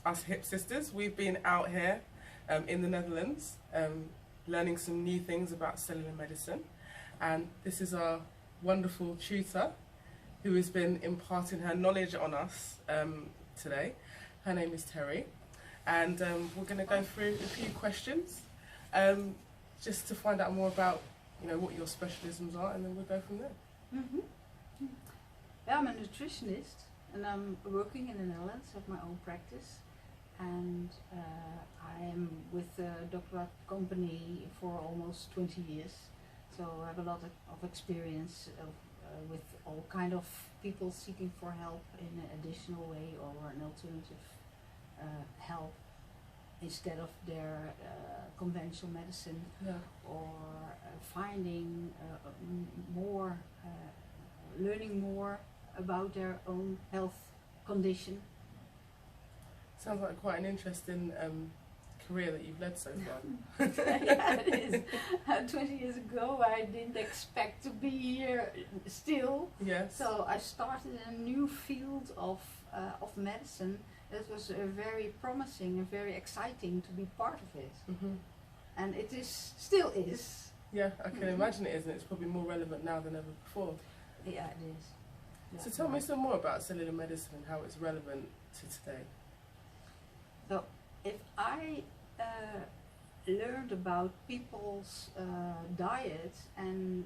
us hip sisters. We've been out here in the Netherlands learning some new things about cellular medicine, and this is our wonderful tutor who has been imparting her knowledge on us today. Her name is Terry, and we're going to go through a few questions just to find out more about what your specialisms are, and then we'll go from there. Yeah, I'm a nutritionist, and I'm working in the Netherlands, have my own practice, and I am with the Dr Rath company for almost 20 years, so I have a lot of experience with all kind of people seeking for help in an additional way or an alternative help instead of their conventional medicine, or finding more, learning more about their own health condition. Sounds like quite an interesting career that you've led so far. Yeah, it is. 20 years ago I didn't expect to be here still. Yes. So I started a new field of medicine that was very promising and very exciting to be part of it. And it still is. Yeah, I can imagine it is, and it's probably more relevant now than ever before. Yeah, it is. So tell me some more about cellular medicine and how it's relevant to today. So if I learned about people's diet and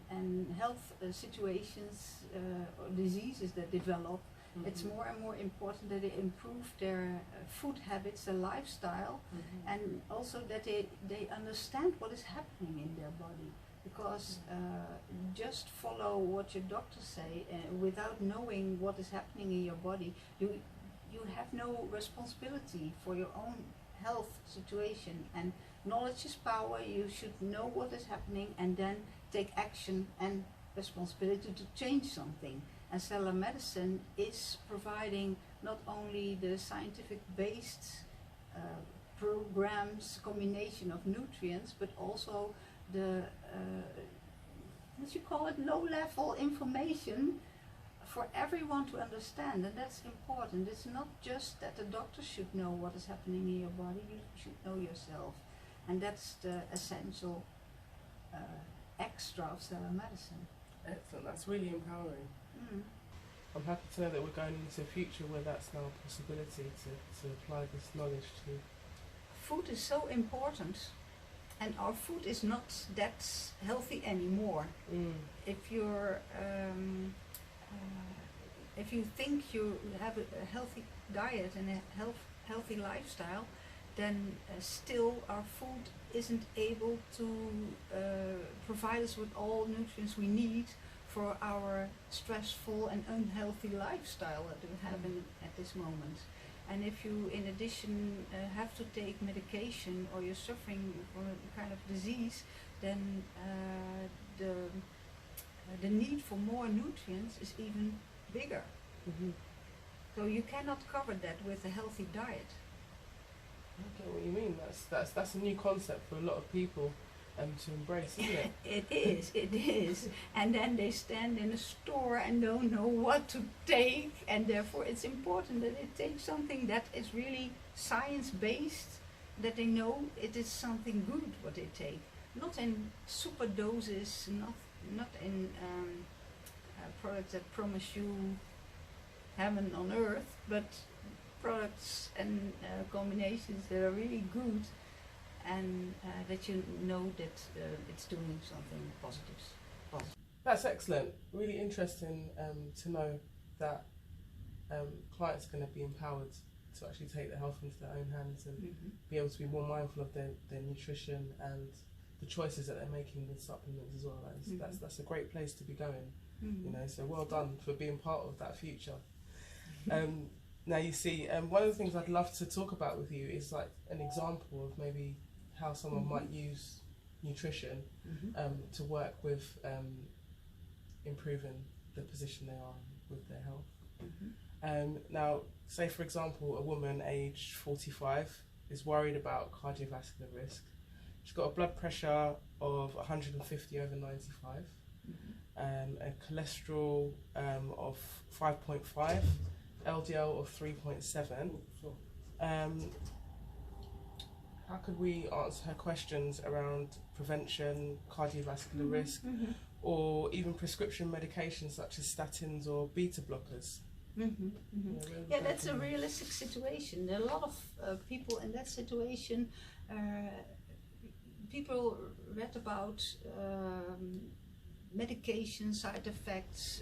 health situations or diseases that develop, it's more and more important that they improve their food habits, their lifestyle, and also that they understand what is happening in their body. Because just follow what your doctors say without knowing what is happening in your body, you have no responsibility for your own health situation. And knowledge is power. You should know what is happening and then take action and responsibility to change something. And cellular medicine is providing not only the scientific based programs, combination of nutrients, but also the what you call it, low-level information for everyone to understand, and that's important. It's not just that the doctor should know what is happening in your body, you should know yourself, and that's the essential extra of cellular medicine. Excellent, that's really empowering. I'm happy to know that we're going into a future where that's now a possibility to apply this knowledge to. Food is so important. And our food is not that healthy anymore. If you're, if you think you have a healthy diet and a healthy lifestyle, then still our food isn't able to provide us with all nutrients we need for our stressful and unhealthy lifestyle that we have at this moment. And if you, in addition, have to take medication or you're suffering from a kind of disease, then the need for more nutrients is even bigger. So you cannot cover that with a healthy diet. I get what you mean. That's a new concept for a lot of people to embrace, isn't it? It is. And then they stand in a store and don't know what to take, and therefore it's important that they take something that is really science-based, that they know it is something good what they take. Not in super doses, not in products that promise you heaven on earth, but products and combinations that are really good, and that you know that it's doing something positive. That's excellent. Really interesting to know that clients are going to be empowered to actually take their health into their own hands and be able to be more mindful of their nutrition and the choices that they're making with supplements as well. That's a great place to be going. So well done for being part of that future. Now you see, one of the things I'd love to talk about with you is like an example of maybe how someone might use nutrition to work with improving the position they are with their health. Now, say for example, a woman aged 45 is worried about cardiovascular risk. She's got a blood pressure of 150 over 95, a cholesterol of 5.5, LDL of 3.7, how could we answer her questions around prevention, cardiovascular risk, or even prescription medications such as statins or beta blockers? Yeah, that's a realistic situation. There are a lot of people in that situation. People read about medication side effects,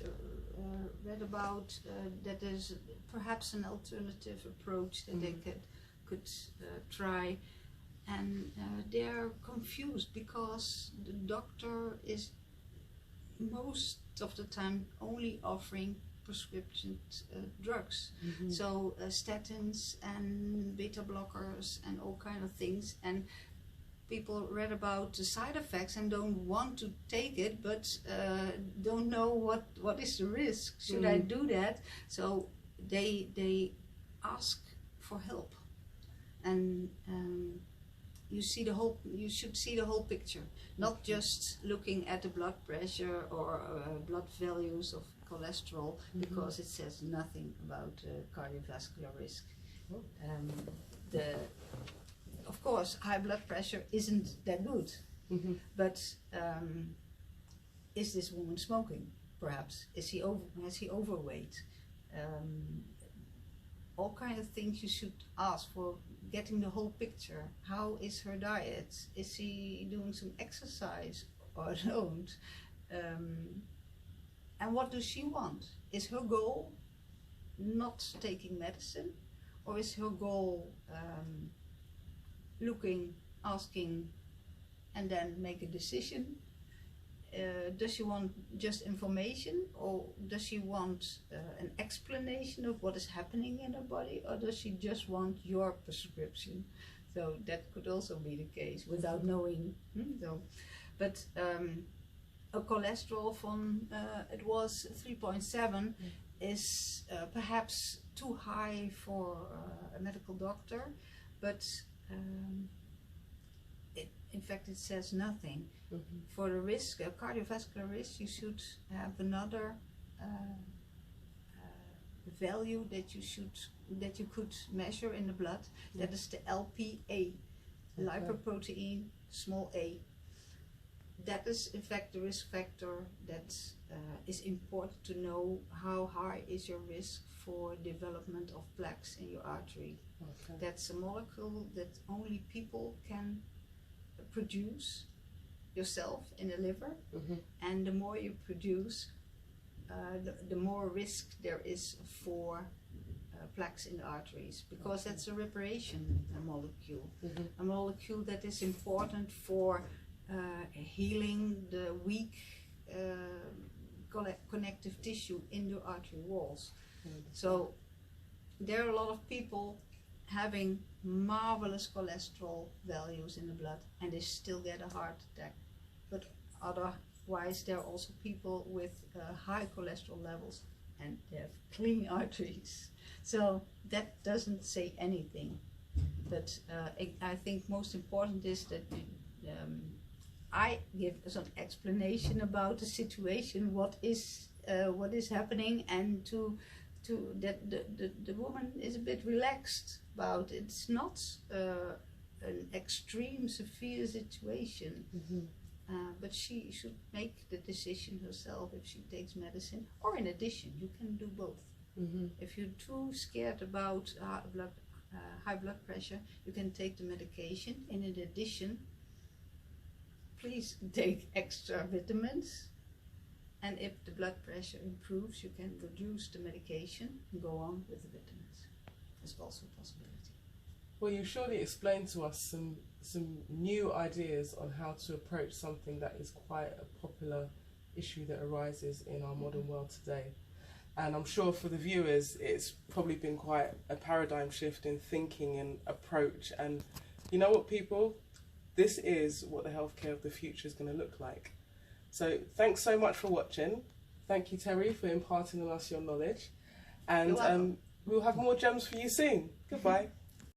read about that there's perhaps an alternative approach that they could try, and they're confused because the doctor is most of the time only offering prescription drugs, so statins and beta blockers and all kind of things, and people read about the side effects and don't want to take it, but don't know what is the risk. Should I do that? So they ask for help, and you should see the whole picture, not just looking at the blood pressure or blood values of cholesterol, because it says nothing about cardiovascular risk. Of course, high blood pressure isn't that good, but is this woman smoking? Perhaps has he overweight? All kind of things you should ask for, getting the whole picture. How is her diet? Is she doing some exercise or don't? And what does she want? Is her goal not taking medicine, or is her goal looking, asking, and then make a decision? Does she want just information, or does she want an explanation of what is happening in her body, or does she just want your prescription? So that could also be the case without knowing. But a cholesterol from it was 3.7 is perhaps too high for a medical doctor, but in fact it says nothing. For the risk, cardiovascular risk, you should have another value that you could measure in the blood. That is the LPA, lipoprotein small a. That is in fact the risk factor that is important to know. How high is your risk for development of plaques in your artery? That's a molecule that only people can produce yourself in the liver, and the more you produce, the more risk there is for plaques in the arteries, because that's a reparation molecule, a molecule that is important for healing the weak connective tissue in the artery walls. So there are a lot of people having marvelous cholesterol values in the blood, and they still get a heart attack. But otherwise, there are also people with high cholesterol levels and they have clean arteries. So that doesn't say anything. But I think most important is that I give some explanation about the situation, what is happening, and that the woman is a bit relaxed about it. It's not an extreme, severe situation, but she should make the decision herself if she takes medicine, or in addition, you can do both. If you're too scared about high blood pressure, you can take the medication, and in addition, please take extra vitamins. And if the blood pressure improves, you can reduce the medication and go on with the vitamins. That's also a possibility. Well, you surely explained to us some new ideas on how to approach something that is quite a popular issue that arises in our modern world today. And I'm sure for the viewers, it's probably been quite a paradigm shift in thinking and approach. And you know what, people? This is what the healthcare of the future is going to look like. So thanks so much for watching. Thank you, Terry, for imparting on us your knowledge. And we'll have more gems for you soon. Goodbye.